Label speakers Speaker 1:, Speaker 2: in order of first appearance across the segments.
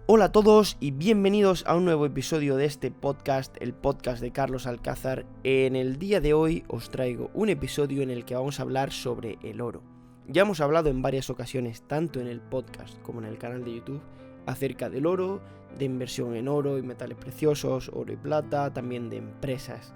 Speaker 1: Hola a todos y bienvenidos a un nuevo episodio de este podcast, el podcast de Carlos Alcázar. En el día de hoy os traigo un episodio en el que vamos a hablar sobre el oro. Ya hemos hablado en varias ocasiones, tanto en el podcast como en el canal de YouTube, acerca del oro, de inversión en oro y metales preciosos, oro y plata, también de empresas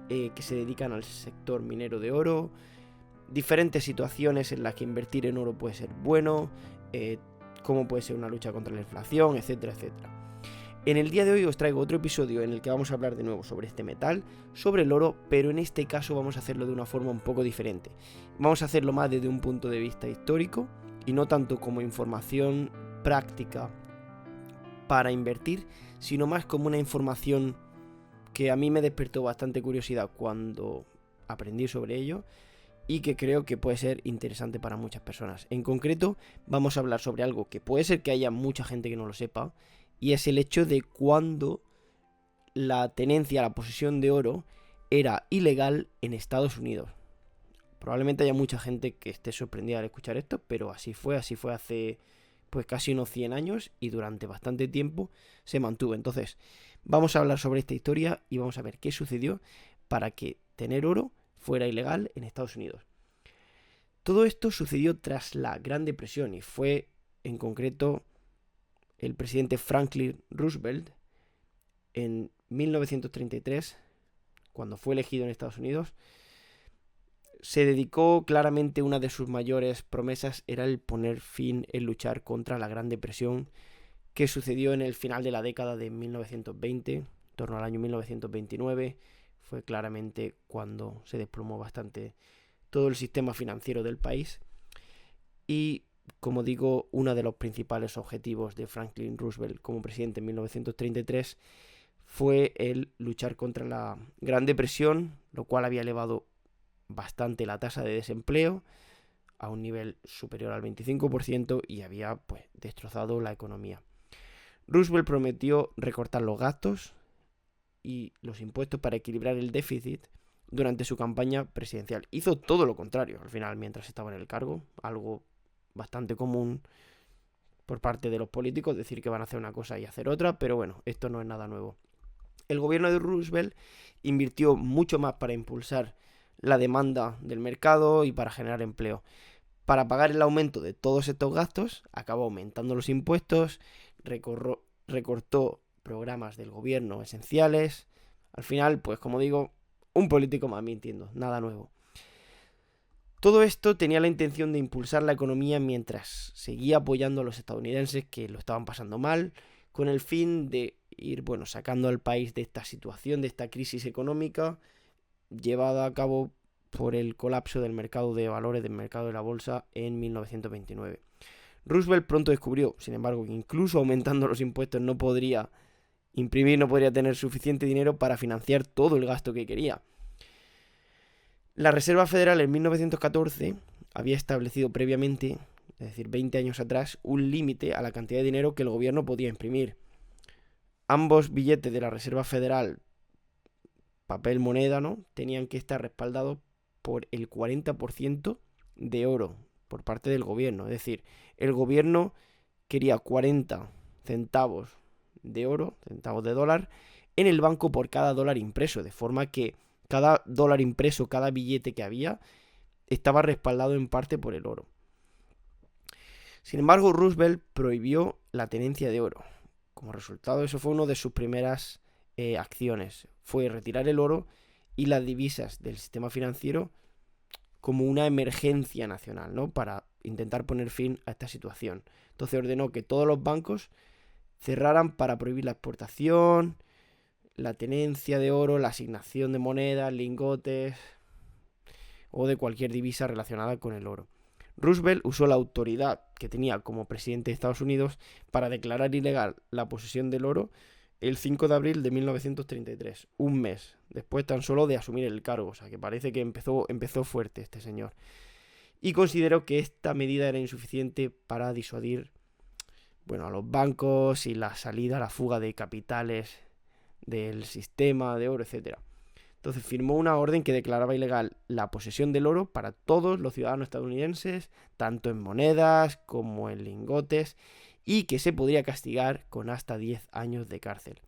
Speaker 1: que se dedican al sector minero de oro, diferentes situaciones en las que invertir en oro puede ser bueno, cómo puede ser una lucha contra la inflación, etcétera, etcétera. En el día de hoy os traigo otro episodio en el que vamos a hablar de nuevo sobre este metal, sobre el oro, pero en este caso vamos a hacerlo de una forma un poco diferente. Vamos a hacerlo más desde un punto de vista histórico y no tanto como información práctica para invertir, sino más como una información que a mí me despertó bastante curiosidad cuando aprendí sobre ello y que creo que puede ser interesante para muchas personas. En concreto, vamos a hablar sobre algo que puede ser que haya mucha gente que no lo sepa, y es el hecho de cuando la tenencia, la posesión de oro era ilegal en Estados Unidos. Probablemente haya mucha gente que esté sorprendida al escuchar esto, pero así fue hace pues casi unos 100 años y durante bastante tiempo se mantuvo. Entonces, vamos a hablar sobre esta historia y vamos a ver qué sucedió para que tener oro fuera ilegal en Estados Unidos. Todo esto sucedió tras la Gran Depresión y fue en concreto el presidente Franklin Roosevelt en 1933, cuando fue elegido en Estados Unidos. Se dedicó claramente, una de sus mayores promesas era el poner fin, el luchar contra la Gran Depresión que sucedió en el final de la década de 1920, en torno al año 1929. Fue claramente cuando se desplomó bastante todo el sistema financiero del país. Y, como digo, uno de los principales objetivos de Franklin Roosevelt como presidente en 1933 fue el luchar contra la Gran Depresión, lo cual había elevado bastante la tasa de desempleo a un nivel superior al 25% y había pues destrozado la economía. Roosevelt prometió recortar los gastos y los impuestos para equilibrar el déficit durante su campaña presidencial. Hizo todo lo contrario al final mientras estaba en el cargo, algo bastante común por parte de los políticos, decir que van a hacer una cosa y hacer otra, pero bueno, esto no es nada nuevo. El gobierno de Roosevelt invirtió mucho más para impulsar la demanda del mercado y para generar empleo. Para pagar el aumento de todos estos gastos, acabó aumentando los impuestos, recortó programas del gobierno esenciales. Al final, pues como digo, un político más mintiendo, nada nuevo. Todo esto tenía la intención de impulsar la economía mientras seguía apoyando a los estadounidenses que lo estaban pasando mal, con el fin de ir, sacando al país de esta situación, de esta crisis económica llevada a cabo por el colapso del mercado de valores, del mercado de la bolsa en 1929. Roosevelt pronto descubrió, sin embargo, que incluso aumentando los impuestos no podría tener suficiente dinero para financiar todo el gasto que quería. La Reserva Federal en 1914 había establecido previamente, es decir, 20 años atrás, un límite a la cantidad de dinero que el gobierno podía imprimir. Ambos billetes de la Reserva Federal, papel moneda, ¿no?, tenían que estar respaldados por el 40% de oro por parte del gobierno. Es decir, el gobierno quería 40 centavos de oro, centavos de dólar, en el banco por cada dólar impreso, de forma que cada dólar impreso, cada billete que había, estaba respaldado en parte por el oro. Sin embargo, Roosevelt prohibió la tenencia de oro. Como resultado, eso fue una de sus primeras acciones. Fue retirar el oro y las divisas del sistema financiero como una emergencia nacional, ¿no?, para intentar poner fin a esta situación. Entonces ordenó que todos los bancos cerraran para prohibir la exportación, la tenencia de oro, la asignación de monedas, lingotes o de cualquier divisa relacionada con el oro. Roosevelt usó la autoridad que tenía como presidente de Estados Unidos para declarar ilegal la posesión del oro el 5 de abril de 1933, un mes después tan solo de asumir el cargo. O sea, que parece que empezó fuerte este señor. Y consideró que esta medida era insuficiente para disuadir a los bancos y la fuga de capitales del sistema de oro, etc. Entonces firmó una orden que declaraba ilegal la posesión del oro para todos los ciudadanos estadounidenses, tanto en monedas como en lingotes, y que se podría castigar con hasta 10 años de cárcel.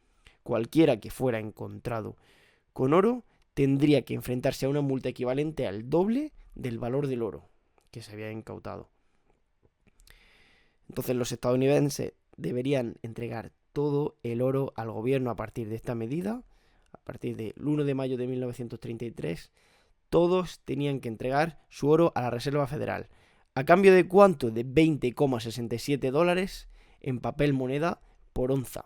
Speaker 1: Cualquiera que fuera encontrado con oro tendría que enfrentarse a una multa equivalente al doble del valor del oro que se había incautado. Entonces los estadounidenses deberían entregar todo el oro al gobierno a partir de esta medida. A partir del 1 de mayo de 1933, todos tenían que entregar su oro a la Reserva Federal. ¿A cambio de cuánto? De $20,67 en papel moneda por onza.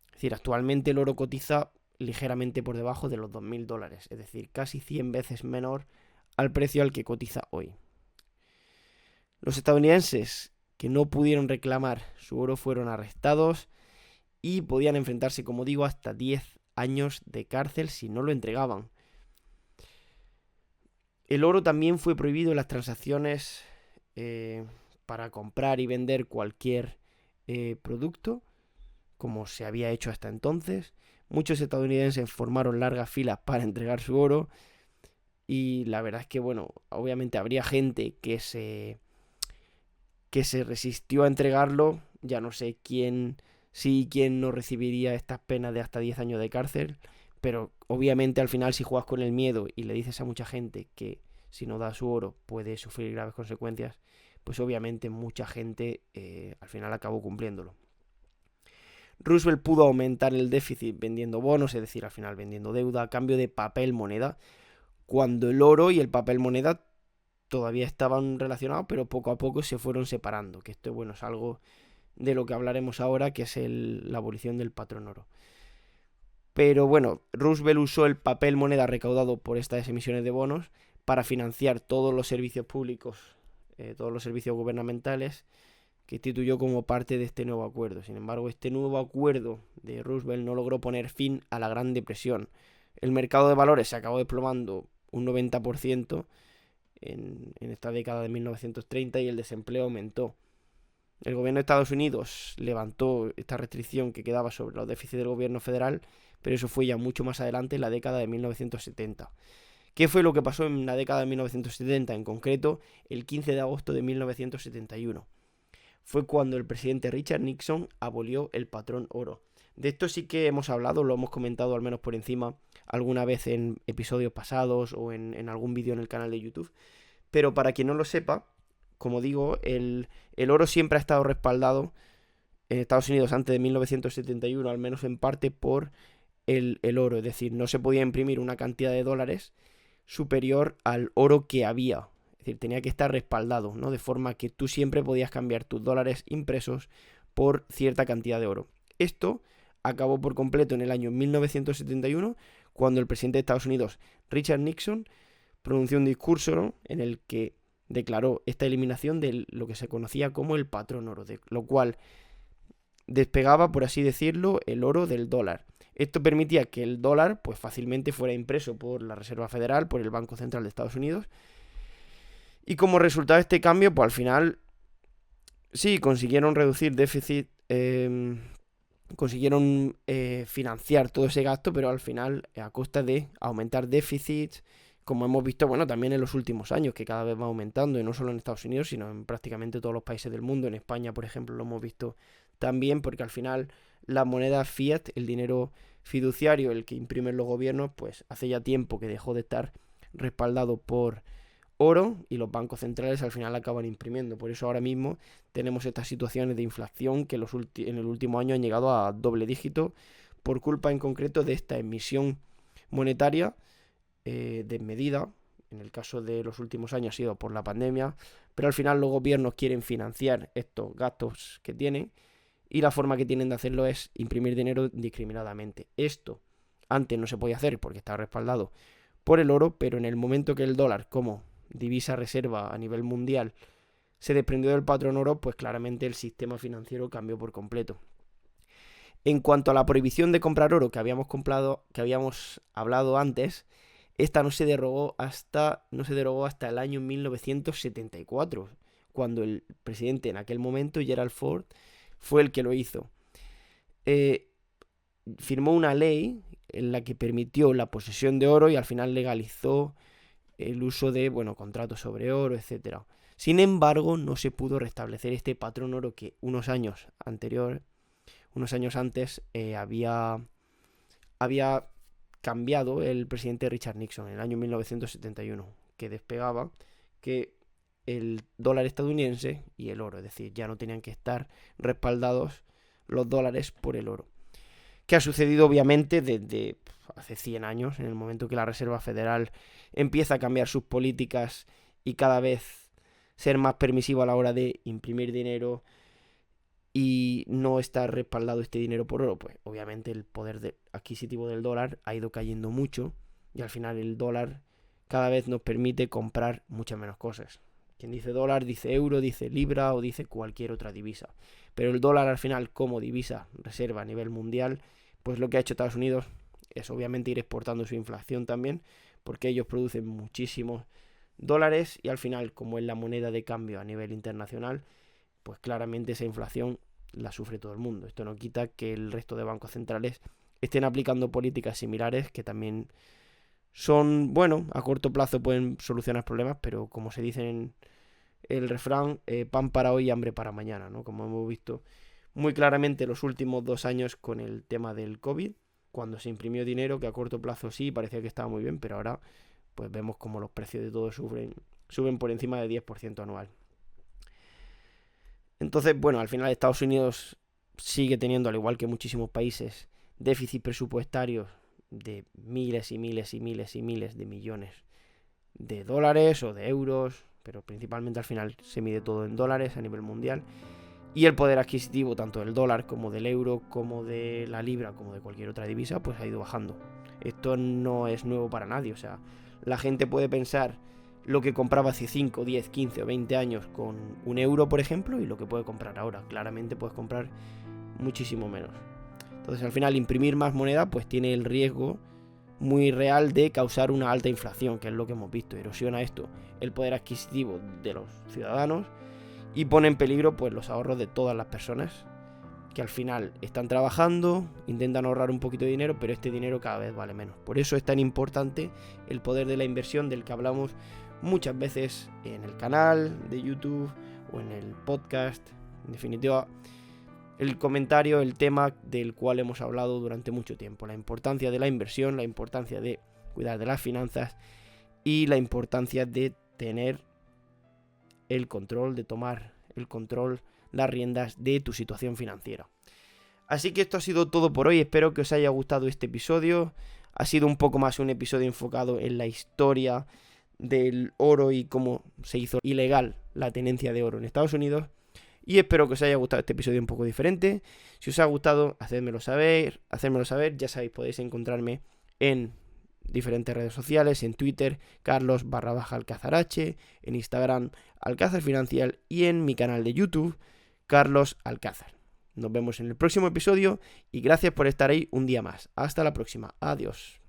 Speaker 1: Es decir, actualmente el oro cotiza ligeramente por debajo de los $2.000, es decir, casi 100 veces menor al precio al que cotiza hoy. Los estadounidenses que no pudieron reclamar su oro fueron arrestados y podían enfrentarse, como digo, hasta 10 años de cárcel si no lo entregaban. El oro también fue prohibido en las transacciones para comprar y vender cualquier producto, como se había hecho hasta entonces. Muchos estadounidenses formaron largas filas para entregar su oro y la verdad es que, bueno, obviamente habría gente que se resistió a entregarlo. Ya no sé quién sí y quién no recibiría estas penas de hasta 10 años de cárcel, pero obviamente al final si juegas con el miedo y le dices a mucha gente que si no da su oro puede sufrir graves consecuencias, pues obviamente mucha gente al final acabó cumpliéndolo. Roosevelt pudo aumentar el déficit vendiendo bonos, es decir, al final vendiendo deuda a cambio de papel moneda, cuando el oro y el papel moneda todavía estaban relacionados, pero poco a poco se fueron separando, que esto, bueno, es algo de lo que hablaremos ahora, que es la abolición del patrón oro. Pero bueno, Roosevelt usó el papel moneda recaudado por estas emisiones de bonos para financiar todos los servicios públicos, todos los servicios gubernamentales que instituyó como parte de este nuevo acuerdo. Sin embargo, este nuevo acuerdo de Roosevelt no logró poner fin a la Gran Depresión. El mercado de valores se acabó desplomando un 90% en esta década de 1930 y el desempleo aumentó. El gobierno de Estados Unidos levantó esta restricción que quedaba sobre los déficits del gobierno federal, pero eso fue ya mucho más adelante, en la década de 1970. ¿Qué fue lo que pasó en la década de 1970? En concreto, el 15 de agosto de 1971. Fue cuando el presidente Richard Nixon abolió el patrón oro. De esto sí que hemos hablado, lo hemos comentado al menos por encima alguna vez en episodios pasados o en algún vídeo en el canal de YouTube. Pero para quien no lo sepa, como digo, el oro siempre ha estado respaldado en Estados Unidos antes de 1971, al menos en parte por el oro. Es decir, no se podía imprimir una cantidad de dólares superior al oro que había. Es decir, tenía que estar respaldado, ¿no? De forma que tú siempre podías cambiar tus dólares impresos por cierta cantidad de oro. Esto acabó por completo en el año 1971, cuando el presidente de Estados Unidos, Richard Nixon, pronunció un discurso, ¿no?, en el que declaró esta eliminación de lo que se conocía como el patrón oro, de lo cual despegaba, por así decirlo, el oro del dólar. Esto permitía que el dólar pues fácilmente fuera impreso por la Reserva Federal, por el Banco Central de Estados Unidos. Y como resultado de este cambio, pues al final sí consiguieron reducir déficit, consiguieron financiar todo ese gasto, pero al final a costa de aumentar déficits, como hemos visto, bueno, también en los últimos años, que cada vez va aumentando, y no solo en Estados Unidos, sino en prácticamente todos los países del mundo. En España, por ejemplo, lo hemos visto también, porque al final la moneda fiat, el dinero fiduciario, el que imprimen los gobiernos, pues hace ya tiempo que dejó de estar respaldado por oro y los bancos centrales al final acaban imprimiendo. Por eso ahora mismo tenemos estas situaciones de inflación que en el último año han llegado a doble dígito por culpa en concreto de esta emisión monetaria desmedida. En el caso de los últimos años ha sido por la pandemia, pero al final los gobiernos quieren financiar estos gastos que tienen y la forma que tienen de hacerlo es imprimir dinero indiscriminadamente. Esto antes no se podía hacer porque estaba respaldado por el oro, pero en el momento que el dólar como divisa reserva a nivel mundial se desprendió del patrón oro, pues claramente el sistema financiero cambió por completo. En cuanto a la prohibición de comprar oro que habíamos hablado antes, esta no se derogó hasta el año 1974, cuando el presidente en aquel momento, Gerald Ford, fue el que lo hizo. Firmó una ley en la que permitió la posesión de oro y al final legalizó el uso de, contratos sobre oro, etcétera. Sin embargo, no se pudo restablecer este patrón oro que unos años antes había cambiado el presidente Richard Nixon en el año 1971, que despegaba que el dólar estadounidense y el oro, es decir, ya no tenían que estar respaldados los dólares por el oro. Que ha sucedido obviamente desde hace 100 años, en el momento que la Reserva Federal empieza a cambiar sus políticas y cada vez ser más permisivo a la hora de imprimir dinero y no estar respaldado este dinero por oro, pues obviamente el poder adquisitivo del dólar ha ido cayendo mucho y al final el dólar cada vez nos permite comprar muchas menos cosas. Quien dice dólar dice euro, dice libra o dice cualquier otra divisa. Pero el dólar al final como divisa reserva a nivel mundial, pues lo que ha hecho Estados Unidos es obviamente ir exportando su inflación también, porque ellos producen muchísimos dólares y al final como es la moneda de cambio a nivel internacional, pues claramente esa inflación la sufre todo el mundo. Esto no quita que el resto de bancos centrales estén aplicando políticas similares que también son, bueno, a corto plazo pueden solucionar problemas, pero como se dice en el refrán, pan para hoy y hambre para mañana, ¿no? Como hemos visto muy claramente los últimos 2 años con el tema del COVID, cuando se imprimió dinero que a corto plazo sí parecía que estaba muy bien, pero ahora pues vemos como los precios de todo suben por encima del 10% anual. Entonces, bueno, al final Estados Unidos sigue teniendo, al igual que muchísimos países, déficit presupuestarios de miles y miles y miles y miles de millones de dólares o de euros, pero principalmente al final se mide todo en dólares a nivel mundial. Y el poder adquisitivo tanto del dólar como del euro, como de la libra, como de cualquier otra divisa, pues ha ido bajando. Esto no es nuevo para nadie, o sea, la gente puede pensar lo que compraba hace 5, 10, 15 o 20 años con un euro, por ejemplo, y lo que puede comprar ahora. Claramente puedes comprar muchísimo menos. Entonces, al final, imprimir más moneda pues tiene el riesgo muy real de causar una alta inflación, que es lo que hemos visto. Erosiona esto el poder adquisitivo de los ciudadanos y pone en peligro pues los ahorros de todas las personas que al final están trabajando, intentan ahorrar un poquito de dinero, pero este dinero cada vez vale menos. Por eso es tan importante el poder de la inversión del que hablamos muchas veces en el canal de YouTube o en el podcast. En definitiva, el comentario, el tema del cual hemos hablado durante mucho tiempo. La importancia de la inversión, la importancia de cuidar de las finanzas y la importancia de tener el control, de tomar el control, las riendas de tu situación financiera. Así que esto ha sido todo por hoy. Espero que os haya gustado este episodio. Ha sido un poco más un episodio enfocado en la historia del oro y cómo se hizo ilegal la tenencia de oro en Estados Unidos. Y espero que os haya gustado este episodio un poco diferente. Si os ha gustado, hacedmelo saber. Ya sabéis, podéis encontrarme en diferentes redes sociales, en Twitter, Carlos_Alcázar_H, en Instagram, Alcázar Financial y en mi canal de YouTube, Carlos Alcázar. Nos vemos en el próximo episodio y gracias por estar ahí un día más. Hasta la próxima. Adiós.